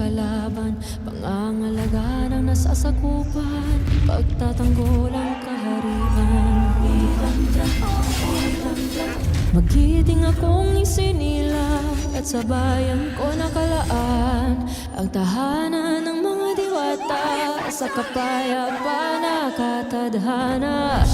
kalaban, pangangalaga ng nasasakupan, pagtatanggol ang kaharian. Magiting akong isinila at sa bayan ko nakalaan ang tahanan ng mga diwata sa kapayapaan nakatadhana.